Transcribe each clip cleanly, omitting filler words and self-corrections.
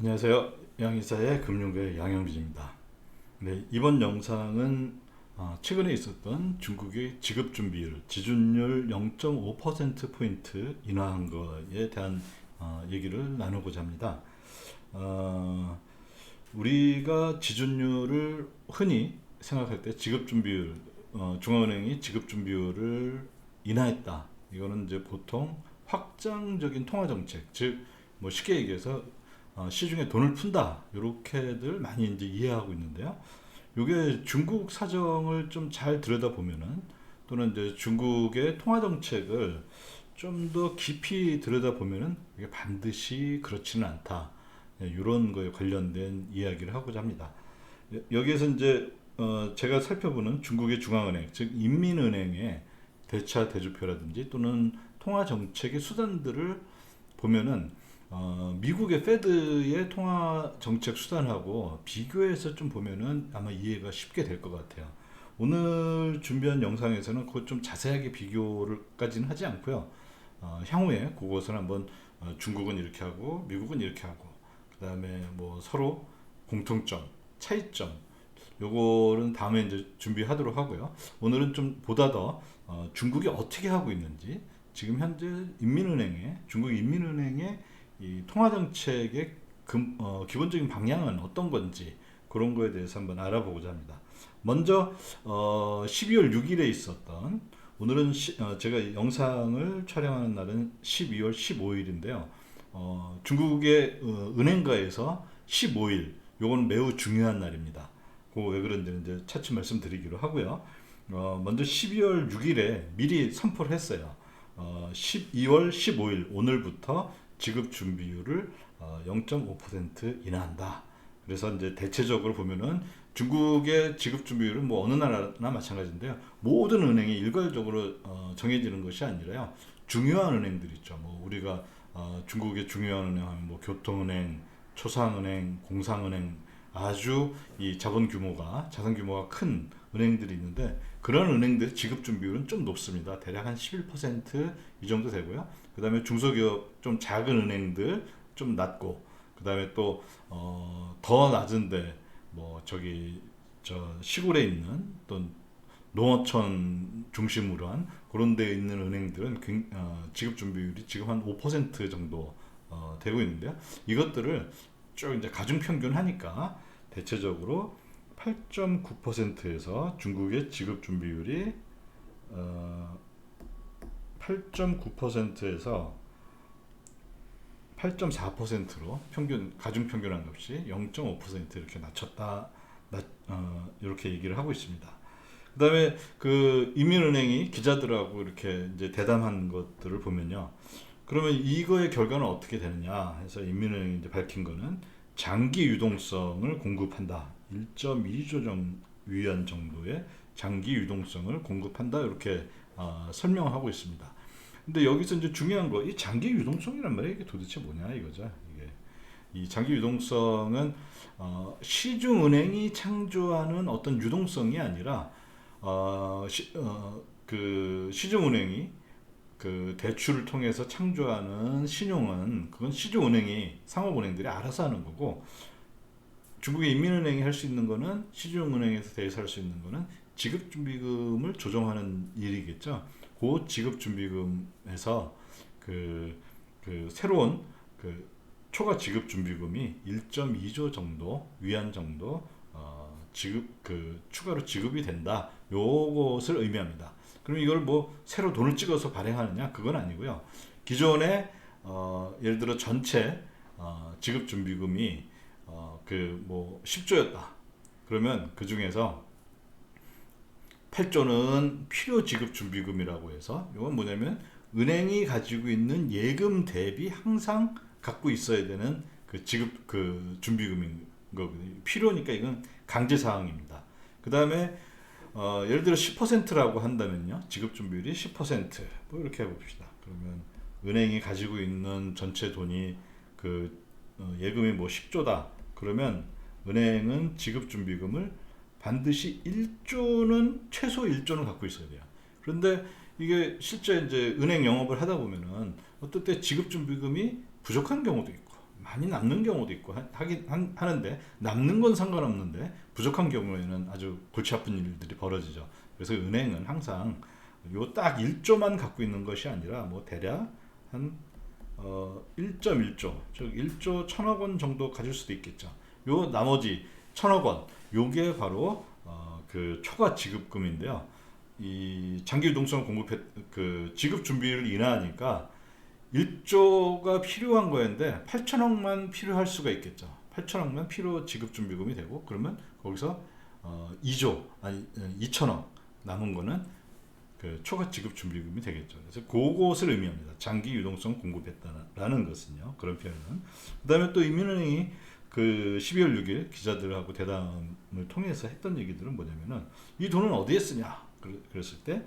안녕하세요. 양이사의 금융계 양영빈입니다. 네, 이번 영상은 최근에 있었던 중국의 지급준비율, 지준율 0.5%포인트 인하한 거에 대한 얘기를 나누고자 합니다. 어, 우리가 지준율을 흔히 생각할 때 지급준비율, 중앙은행이 지급준비율을 인하했다. 이거는 이제 보통 확장적인 통화정책, 즉, 뭐 쉽게 얘기해서 시중에 돈을 푼다 이렇게들 많이 이제 이해하고 있는데요. 이게 중국 사정을 좀 잘 들여다보면은 또는 이제 중국의 통화 정책을 좀 더 깊이 들여다보면은 이게 반드시 그렇지는 않다. 이런 거에 관련된 이야기를 하고자 합니다. 여기에서 이제 제가 살펴보는 중국의 중앙은행, 즉 인민은행의 대차 대조표라든지 또는 통화 정책의 수단들을 보면은 미국의 페드의 통화 정책 수단하고 비교해서 좀 보면은 아마 이해가 쉽게 될 것 같아요. 오늘 준비한 영상에서는 그것 좀 자세하게 비교를까지는 하지 않고요. 향후에 그것을 한번 중국은 이렇게 하고 미국은 이렇게 하고 그 다음에 뭐 서로 공통점, 차이점 요거는 다음에 이제 준비하도록 하고요. 오늘은 좀 보다 더 중국이 어떻게 하고 있는지 지금 현재 중국 인민은행의 이 통화 정책의 기본적인 방향은 어떤 건지 그런 거에 대해서 한번 알아보고자 합니다. 먼저 12월 6일에 있었던 오늘은 제가 영상을 촬영하는 날은 12월 15일인데요. 중국의 은행가에서 15일 요건 매우 중요한 날입니다. 그 왜 그런지는 이제 차츰 말씀드리기로 하고요. 먼저 12월 6일에 미리 선포를 했어요. 12월 15일 오늘부터 지급 준비율을 0.5% 인하한다. 그래서 이제 대체적으로 보면은 중국의 지급 준비율은 뭐 어느 나라나 마찬가지인데요. 모든 은행이 일괄적으로 정해지는 것이 아니라요. 중요한 은행들 있죠. 뭐 우리가 중국의 중요한 은행 하면 뭐 교통은행, 초상은행, 공상은행 아주 이 자산 규모가 큰 은행들이 있는데 그런 은행들의 지급 준비율은 좀 높습니다. 대략 한 11%이 정도 되고요. 그 다음에 중소기업 좀 작은 은행들 좀 낮고 그 다음에 또 더 낮은데 뭐 저기 저 시골에 있는 또 농어촌 중심으로 한 그런 데 있는 은행들은 지급 준비율이 지금 한 5% 정도 되고 있는데요. 이것들을 쭉 이제 가중 평균하니까 대체적으로 8.9%에서 중국의 지급 준비율이 8.9%에서 8.4%로 가중 평균한 값이 0.5% 이렇게 낮췄다. 이렇게 얘기를 하고 있습니다. 그다음에 그 인민은행이 기자들하고 이렇게 이제 대담한 것들을 보면요. 그러면 이거의 결과는 어떻게 되느냐 해서 인민은행이 이제 밝힌 거는 장기 유동성을 공급한다. 1.2조 위안 정도의 장기 유동성을 공급한다. 이렇게 설명하고 있습니다. 근데 여기서 이제 중요한 거, 이 장기 유동성이란 말이 이게 도대체 뭐냐 이거죠. 이게 이 장기 유동성은 시중은행이 창조하는 어떤 유동성이 아니라 그 시중은행이 그 대출을 통해서 창조하는 신용은 그건 시중은행이 상업은행들이 알아서 하는 거고 중국의 인민은행이 할 수 있는 거는 시중은행에서 대해서 할 수 있는 거는 지급준비금을 조정하는 일이겠죠. 그 지급준비금에서 새로운 그 초과 지급준비금이 1.2조 정도 위안 정도 추가로 지급이 된다. 요것을 의미합니다. 그럼 이걸 뭐 새로 돈을 찍어서 발행하느냐? 그건 아니고요. 기존에 예를 들어 전체 지급준비금이 뭐 10조였다. 그러면 그 중에서 8조는 필요 지급 준비금이라고 해서 이건 뭐냐면 은행이 가지고 있는 예금 대비 항상 갖고 있어야 되는 그 지급 준비금인 거거든요. 필요니까 이건 강제 사항입니다. 그 다음에 예를 들어 10%라고 한다면요. 지급 준비율이 10%뭐 이렇게 해봅시다. 그러면 은행이 가지고 있는 전체 돈이 예금이 뭐 10조다. 그러면 은행은 지급 준비금을 반드시 1조는 최소 1조는 갖고 있어야 돼요. 그런데 이게 실제 이제 은행 영업을 하다 보면은 어떨 때 지급 준비금이 부족한 경우도 있고 많이 남는 경우도 있고 하는데, 남는 건 상관없는데 부족한 경우에는 아주 골치 아픈 일들이 벌어지죠. 그래서 은행은 항상 요 딱 1조만 갖고 있는 것이 아니라 뭐 대략 한 1.1조, 즉 1조 1천억 원 정도 가질 수도 있겠죠. 요 나머지 1천억 원, 요게 바로 그 초과 지급금인데요. 이 장기 유동성 공급 그 지급 준비를 인하하니까 1조가 필요한 거였는데 8천억만 필요할 수가 있겠죠. 8천억만 필요 지급 준비금이 되고, 그러면 거기서 2조 아니 2천억 남은 거는 그 초과 지급 준비금이 되겠죠. 그래서 그것을 의미합니다. 장기 유동성 공급했다라는 것은요. 그런 표현은. 그다음에 또 인민은행이 그 12월 6일 기자들하고 대담을 통해서 했던 얘기들은 뭐냐면은 이 돈은 어디에 쓰냐? 그랬을 때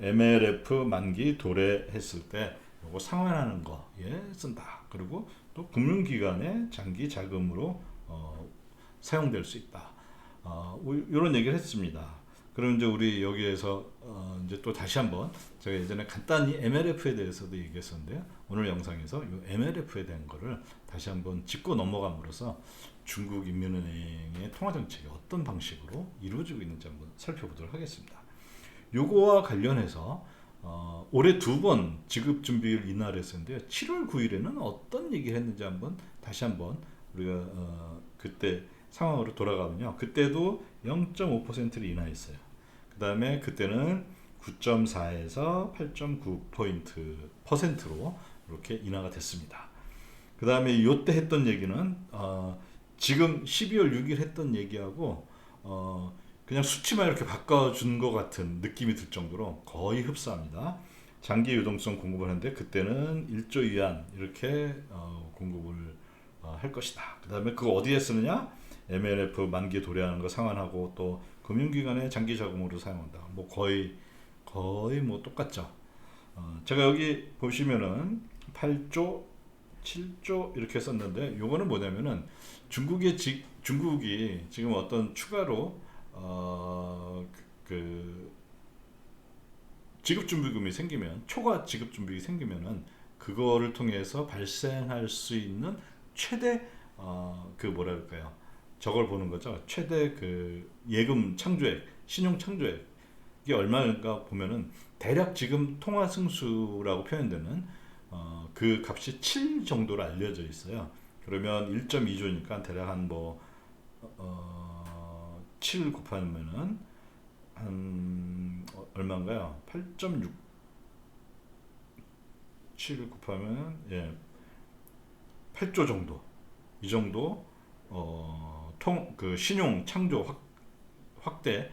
MLF 만기 도래했을 때 요거 상환하는 거에 쓴다. 그리고 또 금융기관의 장기 자금으로 사용될 수 있다. 이런 얘기를 했습니다. 그럼 이제 우리 여기에서 이제 또 다시 한번, 제가 예전에 간단히 MLF에 대해서도 얘기했었는데요. 오늘 영상에서 이 MLF에 대한 거를 다시 한번 짚고 넘어감으로써 중국 인민은행의 통화 정책이 어떤 방식으로 이루어지고 있는지 한번 살펴보도록 하겠습니다. 요거와 관련해서 올해 2번 지급 준비율 인하를 했었는데요. 7월 9일에는 어떤 얘기를 했는지 한번 다시 한번 우리가 그때 상황으로 돌아가면요. 그때도 0.5%를 인하했어요. 그 다음에 그때는 9.4에서 8.9%로 이렇게 인하가 됐습니다. 그 다음에 이때 했던 얘기는 지금 12월 6일 했던 얘기하고 그냥 수치만 이렇게 바꿔준 것 같은 느낌이 들 정도로 거의 흡사합니다. 장기 유동성 공급을 하는데 그때는 1조 위안 이렇게 공급을 할 것이다. 그 다음에 그거 어디에 쓰느냐? MLF 만기 도래하는 거 상환하고 또 금융기관의 장기 자금으로 사용한다. 뭐 거의 뭐 똑같죠. 제가 여기 보시면은 8조, 7조 이렇게 썼는데 요거는 뭐냐면은 중국이 지금 어떤 추가로 그 지급준비금이 생기면, 초과 지급준비금이 생기면은 그거를 통해서 발생할 수 있는 최대 그 뭐랄까요, 저걸 보는 거죠. 최대 그 예금 창조액, 신용 창조액 이게 얼마인가 보면은 대략 지금 통화 승수라고 표현되는 그 값이 7 정도로 알려져 있어요. 그러면 1.2조니까 대략 한 뭐 7 곱하면은 한 얼마인가요? 8.6 7 곱하면 8조 정도, 이 정도 그 신용 창조 확대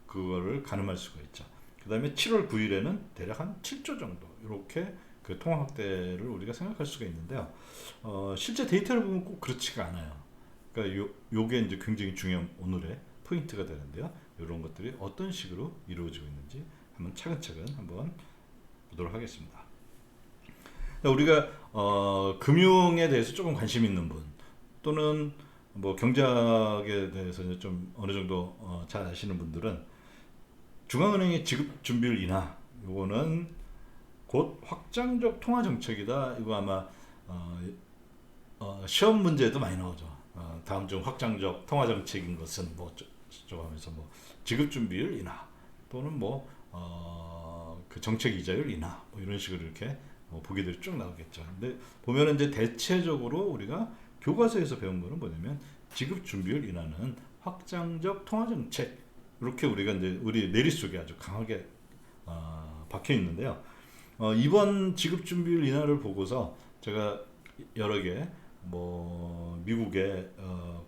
그거를 가늠할 수가 있죠. 그 다음에 7월 9일에는 대략 한 7조 정도 이렇게 그 통화 확대를 우리가 생각할 수가 있는데요. 실제 데이터를 보면 꼭 그렇지가 않아요. 그러니까 요게 이제 굉장히 중요한 오늘의 포인트가 되는데요. 이런 것들이 어떤 식으로 이루어지고 있는지 한번 차근차근 한번 보도록 하겠습니다. 우리가 금융에 대해서 조금 관심 있는 분, 또는 뭐 경제학에 대해서 좀 어느 정도 잘 아시는 분들은 중앙은행의 지급 준비율 인하, 요거는 곧 확장적 통화 정책이다. 이거 아마 시험 문제에도 많이 나오죠. 다음 중 확장적 통화 정책인 것은 뭐 어쩌고 하면서 뭐 지급 준비율 인하 또는 뭐 그 정책 이자율 인하 뭐 이런 식으로 이렇게 보기들이 쭉 나오겠죠. 근데 보면은 이제 대체적으로 우리가 교과서에서 배운 거는 뭐냐면 지급 준비율 인하는 확장적 통화 정책, 이렇게 우리가 이제 우리 내리 속에 아주 강하게 박혀 있는데요. 이번 지급 준비율 인하를 보고서 제가 여러 개 뭐 미국의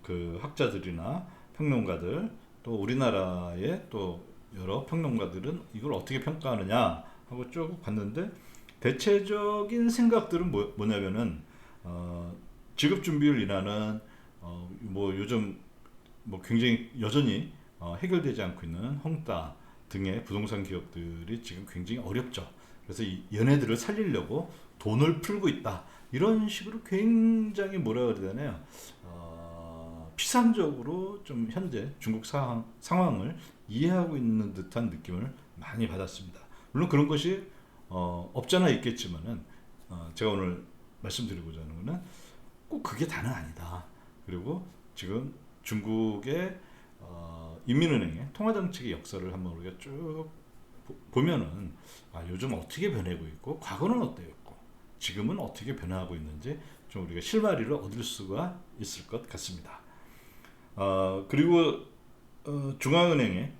그 학자들이나 평론가들, 또 우리나라의 또 여러 평론가들은 이걸 어떻게 평가하느냐 하고 쭉 봤는데, 대체적인 생각들은 뭐냐면은 지급 준비율 인하는 뭐 요즘 뭐 굉장히 여전히 해결되지 않고 있는 헝다 등의 부동산 기업들이 지금 굉장히 어렵죠. 그래서 이 얘네들을 살리려고 돈을 풀고 있다. 이런 식으로 굉장히 뭐라 그래야 되나요? 피상적으로 좀 현재 중국 상황을 이해하고 있는 듯한 느낌을 많이 받았습니다. 물론 그런 것이 없잖아 있겠지만은 제가 오늘 말씀드리고자 하는 거는 꼭 그게 다는 아니다. 그리고 지금 중국의 인민은행의 통화정책의 역사를 한번 우리가 쭉 보면은 요즘 어떻게 변하고 있고 과거는 어땠고 지금은 어떻게 변화하고 있는지 좀 우리가 실마리를 얻을 수가 있을 것 같습니다. 그리고 중앙은행의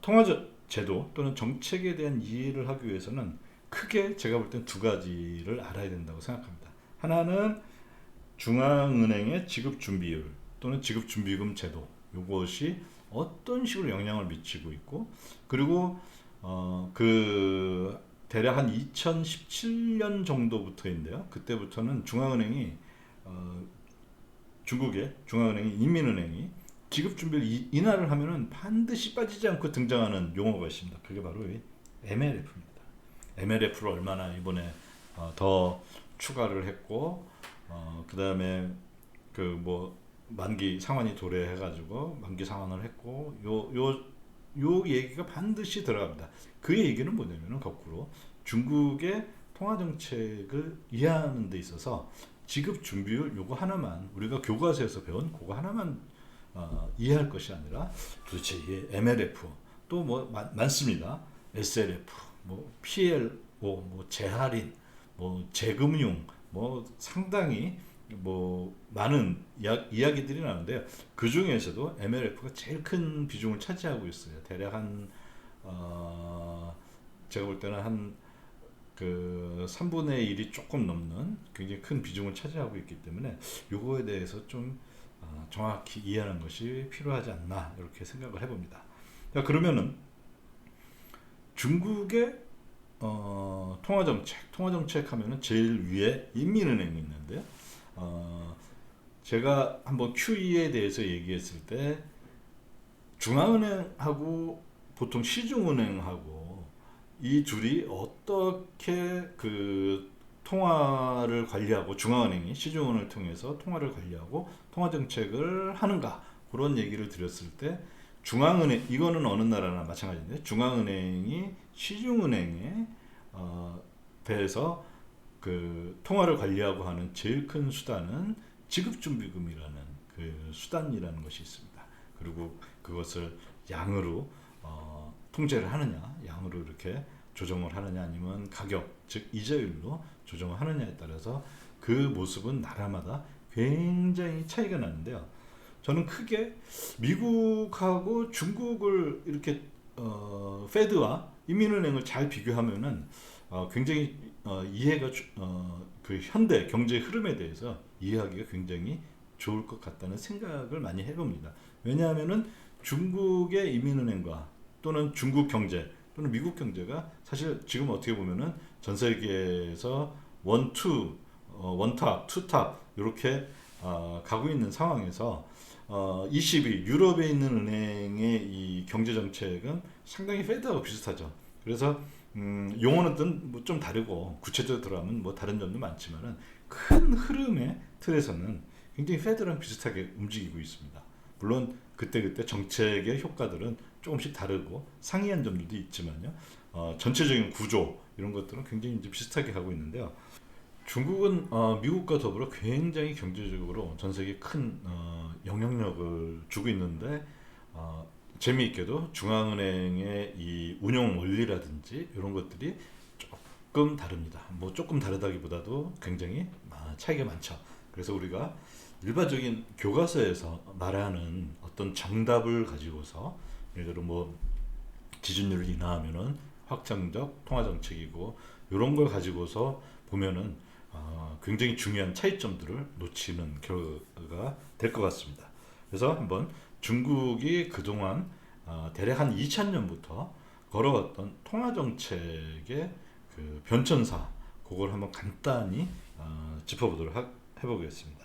통화제도 또는 정책에 대한 이해를 하기 위해서는 크게 제가 볼 땐 두 가지를 알아야 된다고 생각합니다. 하나는 중앙은행의 지급준비율 또는 지급준비금 제도, 이것이 어떤 식으로 영향을 미치고 있고, 그리고 그 대략 한 2017년 정도부터인데요. 그때부터는 중앙은행이 중국의 중앙은행이 인민은행이 지급준비를 인하를 하면은 반드시 빠지지 않고 등장하는 용어가 있습니다. 그게 바로 MLF입니다. MLF를 얼마나 이번에 더 추가를 했고, 그 다음에 그 뭐 만기 상환이 도래해가지고 만기 상환을 했고, 요 얘기가 반드시 들어갑니다. 그 얘기는 뭐냐면은 거꾸로 중국의 통화 정책을 이해하는 데 있어서 지급 준비율 요거 하나만, 우리가 교과서에서 배운 그거 하나만 이해할 것이 아니라 도대체 이 MLF 또 뭐 많습니다. SLF, 뭐 PLO, 뭐 재할인, 뭐 재금융, 뭐 상당히 뭐 많은 이야기들이 나오는데요. 그 중에서도 MLF가 제일 큰 비중을 차지하고 있어요. 대략 한 제가 볼 때는 한 그 3분의 1이 조금 넘는 굉장히 큰 비중을 차지하고 있기 때문에 요거에 대해서 좀 정확히 이해하는 것이 필요하지 않나 이렇게 생각을 해봅니다. 자, 그러면은 중국의 통화정책 하면은 제일 위에 인민은행이 있는데요. 제가 한번 QE에 대해서 얘기했을 때 중앙은행하고 보통 시중은행하고 이 둘이 어떻게 그 통화를 관리하고, 중앙은행이 시중은행을 통해서 통화를 관리하고 통화정책을 하는가, 그런 얘기를 드렸을 때 중앙은행, 이거는 어느 나라나 마찬가지인데 중앙은행이 시중은행에 대해서 그 통화를 관리하고 하는 제일 큰 수단은 지급준비금이라는 그 수단이라는 것이 있습니다. 그리고 그것을 양으로 통제를 하느냐, 양으로 이렇게 조정을 하느냐, 아니면 가격, 즉 이자율로 조정을 하느냐에 따라서 그 모습은 나라마다 굉장히 차이가 나는데요. 저는 크게 미국하고 중국을 이렇게 페드와 인민은행을 잘 비교하면은 굉장히 이해가 그 현대 경제 흐름에 대해서 이해하기가 굉장히 좋을 것 같다는 생각을 많이 해봅니다. 왜냐하면은 중국의 인민은행과 또는 중국 경제 또는 미국 경제가 사실 지금 어떻게 보면은 전 세계에서 원탑, 투탑 이렇게 가고 있는 상황에서 22 유럽에 있는 은행의 이 경제 정책은 상당히 페드하고 비슷하죠. 그래서 용어는 뭐 좀 다르고 구체적으로 들어가면 뭐 다른 점도 많지만은 큰 흐름의 틀에서는 굉장히 페드랑 비슷하게 움직이고 있습니다. 물론 그때그때 정책의 효과들은 조금씩 다르고 상이한 점들도 있지만요. 전체적인 구조 이런 것들은 굉장히 이제 비슷하게 가고 있는데요. 중국은 미국과 더불어 굉장히 경제적으로 전 세계에 큰 영향력을 주고 있는데, 재미있게도 중앙은행의 이 운영 원리라든지 이런 것들이 조금 다릅니다. 뭐 조금 다르다기보다도 굉장히 차이가 많죠. 그래서 우리가 일반적인 교과서에서 말하는 어떤 정답을 가지고서, 예를 들어 뭐 지준율을 인하하면은 확장적 통화 정책이고 이런 걸 가지고서 보면은 굉장히 중요한 차이점들을 놓치는 결과가 될 것 같습니다. 그래서 한번 중국이 그동안 대략 한 2000년부터 걸어왔던 통화 정책의 그 변천사, 그걸 한번 간단히 짚어보도록 해보겠습니다.